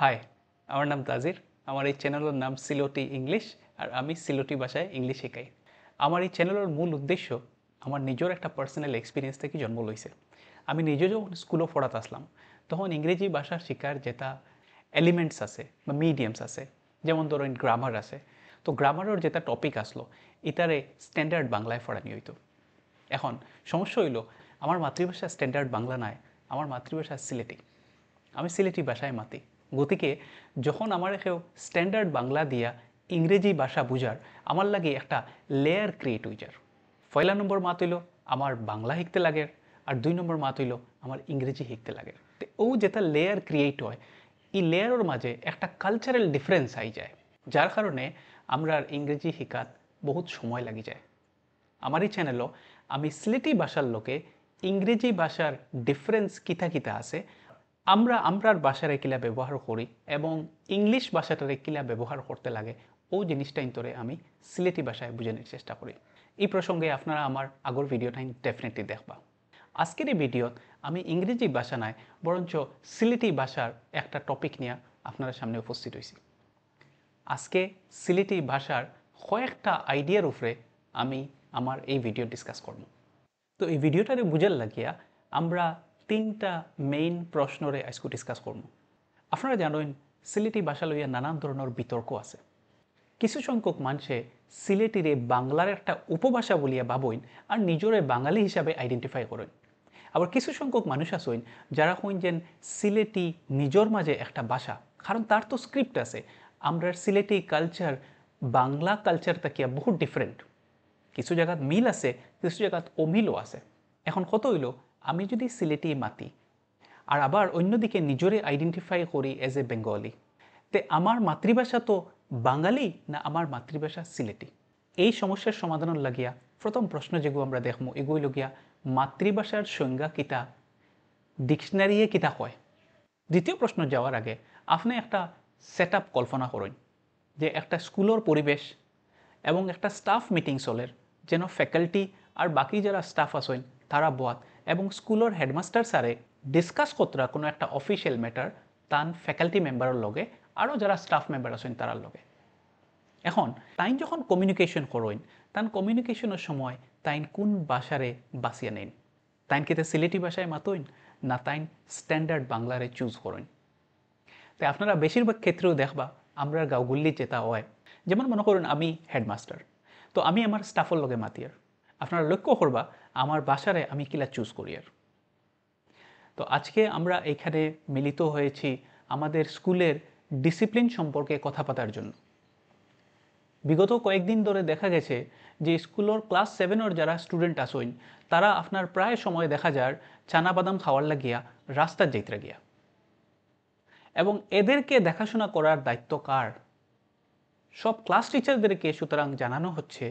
High, আমার নাম তাজির। আমার এই চ্যানেলের নাম সিলোটি ইংলিশ, আর আমি সিলোটি ভাষায় ইংলিশ শেখাই। আমার এই চ্যানেলের মূল উদ্দেশ্য আমার নিজের একটা পার্সোনাল এক্সপিরিয়েন্স থেকে জন্ম লইছে। আমি নিজে যখন স্কুলও পড়াতে আসলাম তখন ইংরেজি ভাষা শেখার যেটা এলিমেন্টস আছে বা মিডিয়ামস আছে, যেমন ধরেন গ্রামার আছে, তো গ্রামারের যেটা টপিক আসলো এটারে স্ট্যান্ডার্ড বাংলায় পড়ানি হইতো। এখন সমস্যা হইল আমার মাতৃভাষা স্ট্যান্ডার্ড বাংলা নয়, আমার মাতৃভাষা সিলেটি। আমি সিলেটি ভাষায় মাতি, গতিকে যখন আমার কেউ স্ট্যান্ডার্ড বাংলা দিয়া ইংরেজি ভাষা বুঝার, আমার লাগে একটা লেয়ার ক্রিয়েট হয়ে যার। পয়লা নম্বর মাত হইল আমার বাংলা শিখতে লাগে, আর 2 নম্বর মাত হইল আমার ইংরেজি শিখতে লাগে। তো ও যেটা লেয়ার ক্রিয়েট হয়, এই লেয়ারের মাঝে একটা কালচারাল ডিফারেন্স আই যায়, যার কারণে আমরা ইংরেজি শিকাত বহুত সময় লাগি যায়। আমার এই চ্যানেলও আমি সিলেটি ভাষার লোকে ইংরেজি ভাষার ডিফারেন্স কিতা কিতা আছে, আমরার ভাষার কিলা ব্যবহার করি এবং ইংলিশ ভাষাটারে কিলা ব্যবহার করতে লাগে, ও জিনিসটা ইন্তরে আমি সিলেটি ভাষায় বুঝানোর চেষ্টা করি। এই প্রসঙ্গে আপনারা আমার আগর ভিডিওটা ডেফিনেটলি দেখবা। আজকের এই ভিডিওত আমি ইংরেজি ভাষা নয় বরঞ্চ সিলেটি ভাষার একটা টপিক নিয়ে আপনারা সামনে উপস্থিত হয়েছি। আজকে সিলেটি ভাষার কয়েকটা আইডিয়ার উপরে আমি আমার এই ভিডিও ডিসকাস করব। তো এই ভিডিওটারে বুঝার লাগিয়া আমরা 3টা মেইন প্রশ্নরে আজকে ডিসকাস করব। আপনারা জানেন সিলেটি ভাষা লইয়া নানান ধরনের বিতর্ক আছে। কিছু সংখ্যক মানুষে সিলেটিরে বাংলার একটা উপভাষা বলিয়া ভাবইন আর নিজরে বাঙালি হিসাবে আইডেন্টিফাই করেন। আবার কিছু সংখ্যক মানুষ আছেন যারা কইন যেন সিলেটি নিজর মাঝে একটা ভাষা, কারণ তার তো স্ক্রিপ্ট আছে। আমরা সিলেটি কালচার বাংলা কালচার তাকিয়া বহুত ডিফারেন্ট। কিছু জায়গাত মিল আছে, কিছু জায়গাত অমিলও আছে। এখন কত হইল আমি যদি সিলেটি মাতি আর আবার অন্যদিকে নিজরে আইডেন্টিফাই করি এজ এ বেঙ্গলি, তে আমার মাতৃভাষা তো বাঙালি না আমার মাতৃভাষা সিলেটি? এই সমস্যার সমাধানের লাগিয়া প্রথম প্রশ্ন যেগুলো আমরা দেখবো এগুলো লগিয়া মাতৃভাষার সংজ্ঞা কিতা, ডিকশনারিয়ে কিতা কয়। দ্বিতীয় প্রশ্ন যাওয়ার আগে আপনি একটা সেট আপ কল্পনা করেন যে একটা স্কুলের পরিবেশ এবং একটা স্টাফ মিটিং চলের, যেন ফ্যাকাল্টি আর বাকি যারা স্টাফ আছেন তারা বোয়াত এবং স্কুলের হেডমাস্টার স্যারে ডিসকাস করতরা কোনো একটা অফিসিয়াল ম্যাটার তান ফ্যাকাল্টি মেম্বারের লগে আরও যারা স্টাফ মেম্বার আছেন তারার লগে। এখন তাইন যখন কমিউনিকেশন করেন, তান কমিউনিকেশনের সময় তাইন কোন ভাষারে বাঁচিয়ে নেন? তাইন কিতে সিলেটি ভাষায় মাতইন না তাইন স্ট্যান্ডার্ড বাংলারে চুজ করেন? তাই আপনারা বেশিরভাগ ক্ষেত্রেও দেখবা আমরা গাঁওগুল্লি যেটা হয়, যেমন মনে করুন আমি হেডমাস্টার, তো আমি আমার স্টাফের লগে মাতিয়ার। আপনারা লক্ষ্য করবা আমার বাসারে আমি কিলা চুজ করিয়ার। তো আজকে আমরা এখানে মিলিত হয়েছি আমাদের স্কুলের ডিসিপ্লিন সম্পর্কে কথা পাতার জন্য। বিগত কয়েকদিন ধরে দেখা গেছে যে স্কুলের ক্লাস 7-এর যারা স্টুডেন্ট আসেন তারা আপনার প্রায় সময় দেখা যায় চানা বাদাম খাওয়ার লাগিয়া রাস্তার যাইতে গিয়া, এবং এদেরকে দেখাশোনা করার দায়িত্ব কার? সব ক্লাস টিচারদেরকে। সুতরাং জানানো হচ্ছে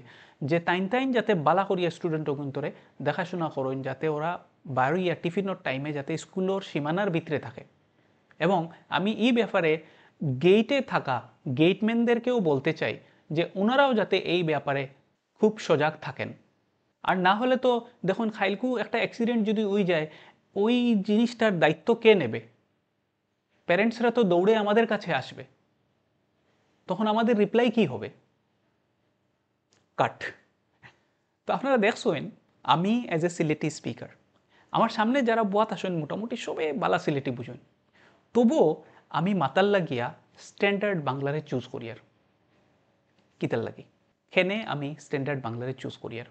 যে তাইন তাইন যাতে বালা করিয়া স্টুডেন্ট অন্তরে দেখাশোনা করেন, যাতে ওরা বাড়িয়া টিফিনের টাইমে যাতে স্কুলের সীমানার ভিতরে থাকে। এবং আমি এই ব্যাপারে গেইটে থাকা গেটম্যানদেরকেও বলতে চাই যে ওনারাও যাতে এই ব্যাপারে খুব সজাগ থাকেন। আর না হলে তো দেখুন খাইলকু একটা অ্যাক্সিডেন্ট যদি ওই যায়, ওই জিনিসটার দায়িত্ব কে নেবে? প্যারেন্টসরা তো দৌড়ে আমাদের কাছে আসবে, তখন আমাদের রিপ্লাই কি হবে? কাট। তো আপনারা দেখছেন আমি অ্যাজ এ সিলেটি স্পিকার, আমার সামনে যারা বুয়াত আসেন মোটামুটি সবে বালা সিলেটি বুঝেন, তবুও আমি মাতাল লাগিয়া স্ট্যান্ডার্ড বাংলারে চুজ করিয়ার। কিতার লাগি খেনে আমি স্ট্যান্ডার্ড বাংলারে চুজ করিয়ার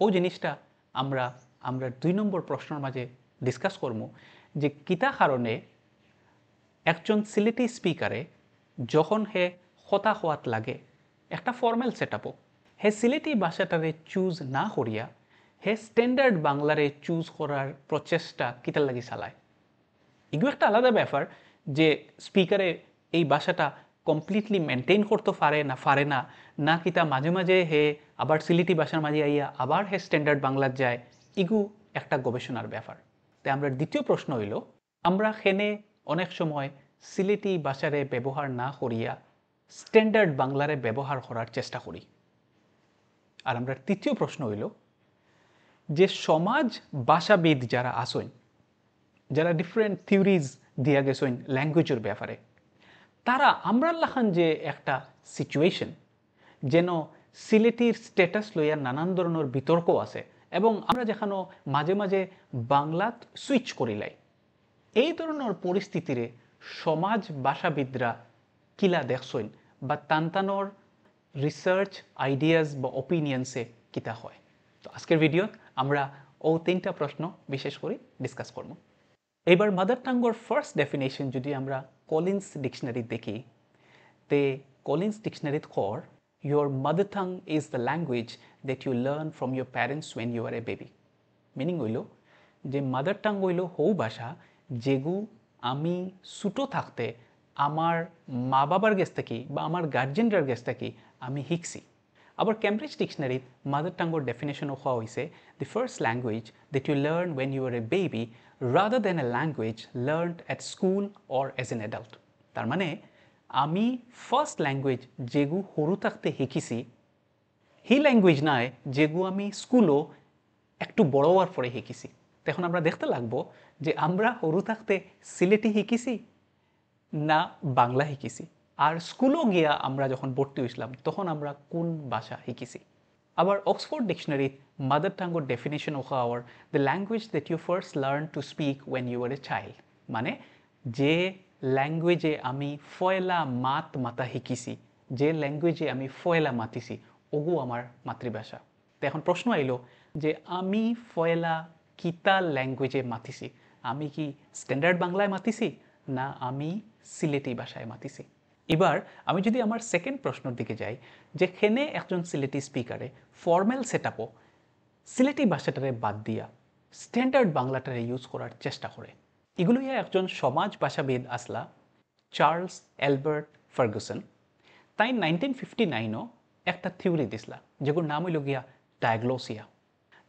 ও জিনিসটা আমরা আমরা 2 নম্বর প্রশ্নের মাঝে ডিসকাস করবো যে কিতা কারণে একজন সিলেটি স্পিকারে যখন হে কথা হওয়াত লাগে একটা ফর্মাল সেট আপও, হে সিলেটি ভাষাটারে চুজ না করিয়া হে স্ট্যান্ডার্ড বাংলারে চুজ করার প্রচেষ্টা কিতার লাগি চালায়। এগুলো একটা আলাদা ব্যাপার যে স্পিকারে এই ভাষাটা কমপ্লিটলি মেনটেন করতে পারে না, না কিতা মাঝে মাঝে হে আবার সিলেটি ভাষার মাঝে আইয়া আবার হে স্ট্যান্ডার্ড বাংলার যায়। এগু একটা গবেষণার ব্যাপার। তাই আমরা দ্বিতীয় প্রশ্ন হইল আমরা হেনে অনেক সময় সিলেটি ভাষারে ব্যবহার না করিয়া স্ট্যান্ডার্ড বাংলারে ব্যবহার করার চেষ্টা করি। আর আমরা তৃতীয় প্রশ্ন হইল যে সমাজ ভাষাবিদ যারা আসেন, যারা ডিফারেন্ট থিওরিজ দিয়া গেছেন ল্যাঙ্গুয়েজের ব্যাপারে, তারা আমরা লাখান যে একটা সিচুয়েশন যেন সিলেটির স্ট্যাটাস লইয়া নানান ধরনের বিতর্ক আছে এবং আমরা যেখানে মাঝে মাঝে বাংলাত সুইচ করিলাই এই ধরনের পরিস্থিতিরে সমাজ ভাষাবিদরা কিলা দেখছইন বা তানতানোর রিসার্চ আইডিয়াস বা ওপিনিয়ন্সে কিতা হয়। তো আজকের ভিডিওত আমরা ও তিনটা প্রশ্ন বিশেষ করে ডিসকাস করব। এইবার মাদার টাঙ্গর ফার্স্ট ডেফিনেশন যদি আমরা কলিন্স ডিকশনারি দেখি তে কলিন্স ডিকশনারিত কর your mother tongue is the language that you learn from your parents when you are a baby. Meaning হইল যে মাদার টাং হইল হৌ ভাষা যেগু আমি ছোটো থাকতে আমার মা বাবার কাছ থেকে বা আমার গার্জেনরার কাছ থেকে আমি শিখছি। আবার ক্যামব্রিজ ডিকশনারিত মাদার টাঙ্গর ডেফিনেশন হওয়া হয়েছে the first language that you learn when you are a baby rather than a language learned at school or as an adult. তার মানে আমি ফার্স্ট ল্যাঙ্গুয়েজ যেগু সৰু থাকতে শিকিছি সেই ল্যাঙ্গুয়েজ নাই যেগু আমি স্কুলও একটু বড় হওয়ার পরে শিকিছি। তখন আমরা দেখতে লাগবো যে আমরা সৰু থাকতে সিলেটি শিকিছি না বাংলা শিকিছি, আর স্কুলও গিয়া আমরা যখন ভর্তি হয়েছিলাম তখন আমরা কোন ভাষা শিকিছি। আবার অক্সফোর্ড ডিকশনারিত মাদার টাঙ্গর ডেফিনেশন ওখা our the language that you first learn to speak when you are a child, মানে যে ল্যাঙ্গুয়েজে আমি ফয়লা মাতা শিকিছি, যে ল্যাঙ্গুয়েজে আমি ফয়লা মাতিছি ওগু আমার মাতৃভাষা। তো এখন প্রশ্ন আইলো যে আমি ফয়লা কিতা ল্যাঙ্গুয়েজে মাতিছি, আমি কি স্ট্যান্ডার্ড বাংলায় মাতিছি না আমি সিলেটি ভাষায় মাতিছি। এবার আমি যদি আমার সেকেন্ড প্রশ্নের দিকে যাই, যেখানে একজন সিলেটি স্পিকারে ফর্মাল সেটআপও সিলেটি ভাষাটারে বাদ দিয়া স্ট্যান্ডার্ড বাংলাটারে ইউজ করার চেষ্টা করে, এগুলোই একজন সমাজ ভাষাবিদ আসলা চার্লস অ্যালবার্ট ফার্গুসন। তাই 1959ও একটা থিওরি দিসলা যেগুলোর নাম হইল গিয়া ডায়াগ্লোসিয়া।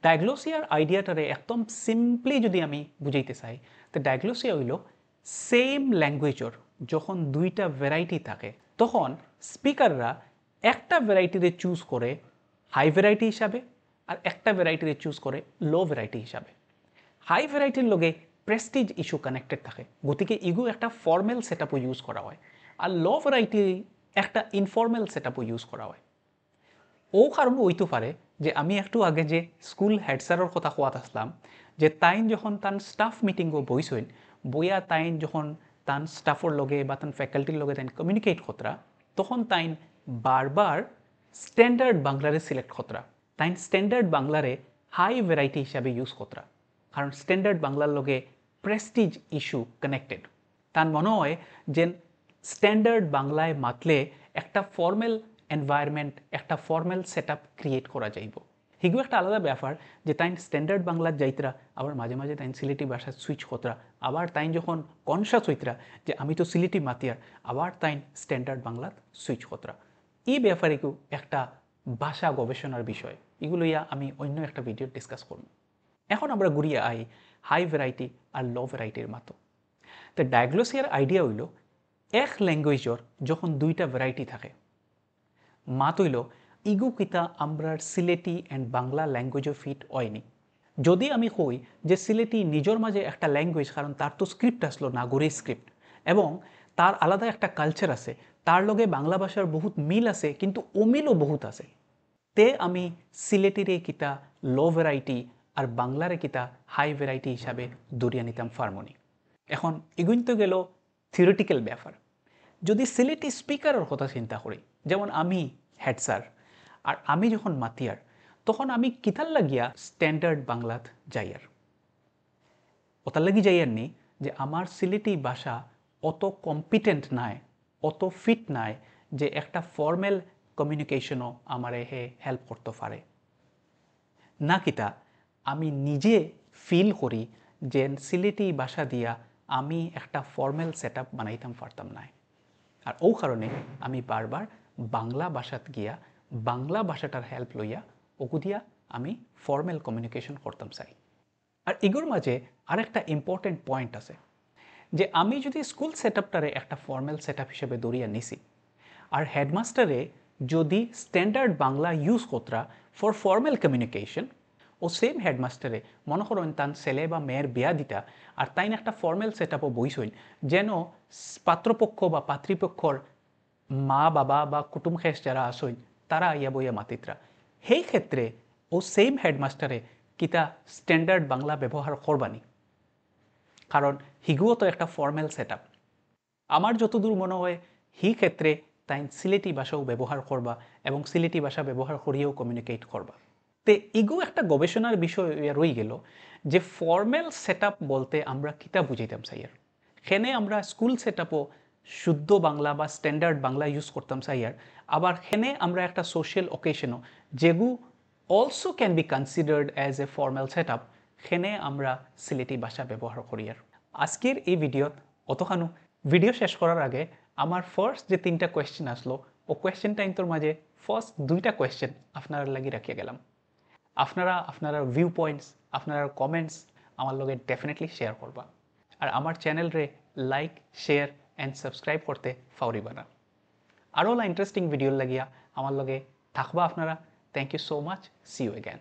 ডায়াগ্লোসিয়ার আইডিয়াটারে একদম সিম্পলি যদি আমি বুঝাইতে চাই তো ডায়াগ্লোসিয়া হইল সেম ল্যাঙ্গুয়েজের যখন দুইটা ভ্যারাইটি থাকে তখন স্পিকাররা একটা ভ্যারাইটিরে চুজ করে হাই ভ্যারাইটি হিসাবে আর একটা ভ্যারাইটিরে চুজ করে লো ভ্যারাইটি হিসাবে। হাই ভ্যারাইটির লগে প্রেস্টিজ ইস্যু কানেক্টেড থাকে, গতিকে ইগু একটা ফর্মাল সেটআপও ইউজ করা হয়, আর লো ভ্যারাইটি একটা ইনফর্মাল সেটআপও ইউজ করা হয়। ও কারণ হইতে পারে যে আমি একটু আগে যে স্কুল হেড স্যারের কথা কোয়াত আসলাম যে তাইন যখন তান স্টাফ মিটিংও বইসইন বইয়া তাইন যখন তান স্টাফর লগে বা তান ফ্যাকাল্টির লগে তাইন কমিউনিকেট খতরা তখন তাইন বারবার স্ট্যান্ডার্ড বাংলারে সিলেক্ট খতরা, তাইন স্ট্যান্ডার্ড বাংলারে হাই ভ্যারাইটি হিসাবে ইউজ খতরা, কারণ স্ট্যান্ডার্ড বাংলার লগে প্রেস্টিজ ইস্যু কানেক্টেড। তার মনে হয় যে স্ট্যান্ডার্ড বাংলায় মাতলে একটা ফর্মাল এনভায়রনমেন্ট একটা ফর্মাল সেটআপ ক্রিয়েট করা যাইব। হিগু একটা আলাদা ব্যাপার যে তাইন স্ট্যান্ডার্ড বাংলার যাইতরা আবার মাঝে মাঝে তাইন সিলেটি ভাষা সুইচ কতরা, আবার তাইন যখন কনসাস হইতরা যে আমি তো সিলেটি মাতিয়ার আবার তাইন স্ট্যান্ডার্ড বাংলাত সুইচ কতরা। এই ব্যাপারে কেউ একটা ভাষা গবেষণার বিষয়, এগুলো ইয়া আমি অন্য একটা ভিডিও ডিসকাস করব। এখন আমরা ঘুরিয়ে আই হাই ভ্যারাইটি আর লো ভ্যারাইটির মাতো। তো ডায়াগ্লোসিয়ার আইডিয়া হইল এক ল্যাঙ্গুয়েজের যখন দুইটা ভ্যারাইটি থাকে মাত হইল ইগু কিতা আমরার সিলেটি অ্যান্ড বাংলা ল্যাঙ্গুয়েজও ফিট হয়নি। যদি আমি কই যে সিলেটি নিজের মাঝে একটা ল্যাঙ্গুয়েজ, কারণ তার তো স্ক্রিপ্ট আসলো নাগরিক স্ক্রিপ্ট এবং তার আলাদা একটা কালচার আছে, তার লগে বাংলা ভাষার বহুত মিল আছে কিন্তু অমিলও বহুত আছে, তে আমি সিলেটিরে কিতা লো ভ্যারাইটি আর বাংলারে কিতা হাই ভ্যারাইটি হিসাবে দরিয়া নিতাম ফার্মনি। এখন এগুন তো গেল থিওরিটিক্যাল ব্যাপার। যদি সিলেটি স্পিকারের কথা চিন্তা করি, যেমন আমি হেড স্যার আর আমি যখন মাতিয়ার তখন আমি কিতার লাগিয়া স্ট্যান্ডার্ড বাংলাত যাইয়ার, ওতার লাগি যাইয়ার নি যে আমার সিলেটি ভাষা অত কম্পিটেন্ট নাই, অত ফিট নাই যে একটা ফর্মাল কমিউনিকেশনও আমারে হে হেল্প করতে পারে না, কিতা আমি নিজে ফিল করি যে সিলেটি ভাষা দিয়া আমি একটা ফর্মাল সেটআপ বানাইতাম পারতাম না। আর ও কারণে আমি বারবার বাংলা ভাষাত গিয়া বাংলা ভাষাটার হেল্প লইয়া ওগু দিয়া আমি ফর্মাল কমিউনিকেশন করতাম চাই। আর এগুর মাঝে আরেকটা ইম্পর্টেন্ট পয়েন্ট আছে যে আমি যদি স্কুল সেটআপটারে একটা ফর্মাল সেটআপ হিসেবে দরিয়া নিছি আর হেডমাস্টারে যদি স্ট্যান্ডার্ড বাংলা ইউজ করতরা ফর ফর্মাল কমিউনিকেশন, ও সেম হেডমাস্টারে মনে করেন তান ছেলে বা মেয়ের বিয়া দিতা আর তাইন একটা ফর্মাল সেট আপও বইসইন যেন পাত্রপক্ষ বা পাত্রীপক্ষর মা বাবা বা কুটুম খেস যারা আসইন তারা আইয়া বইয়া মাতিত্রা সেই ক্ষেত্রে ও সেম হেডমাস্টারে কিতা স্ট্যান্ডার্ড বাংলা ব্যবহার করবানি কারণ হিগুও তো একটা ফর্মাল সেট আপ আমার যতদূর মনে হয় হি ক্ষেত্রে তাই সিলেটি ভাষাও ব্যবহার করবা এবং সিলেটি ভাষা ব্যবহার করিয়েও কমিউনিকেট করবা তে ইগো একটা গবেষণার বিষয় রয়ে গেল যে ফর্মাল সেট বলতে আমরা কিতা বুঝাইতাম সাইয়ার সেনে আমরা স্কুল সেট শুদ্ধ বাংলা বা স্ট্যান্ডার্ড বাংলা ইউজ করতাম সাইয়ার আবার সেনে আমরা একটা সোশ্যাল অকেশনও যেগু also can be considered as a formal set সেনে আমরা সিলেটি ভাষা ব্যবহার করি আর আজকের এই ভিডিওত অতখানু ভিডিও শেষ করার আগে আমার ফার্স্ট যে 3টা কোয়েশ্চেন আসলো ও কোয়েশ্চেন টাইমটোর মাঝে ফার্স্ট 2টা কোয়েশ্চেন আপনার লাগি রাখিয়া গেলাম আপনারা ভিউ পয়েন্টস আপনারা কমেন্টস আমার লগে ডেফিনেটলি শেয়ার করবা আর আমার চ্যানেল রে লাইক শেয়ার অ্যান্ড সাবস্ক্রাইব করতে ফাউরিবা না আরও ইন্টারেস্টিং ভিডিও লাগিয়া আমার লগে থাকবা আপনারা thank you so much see you again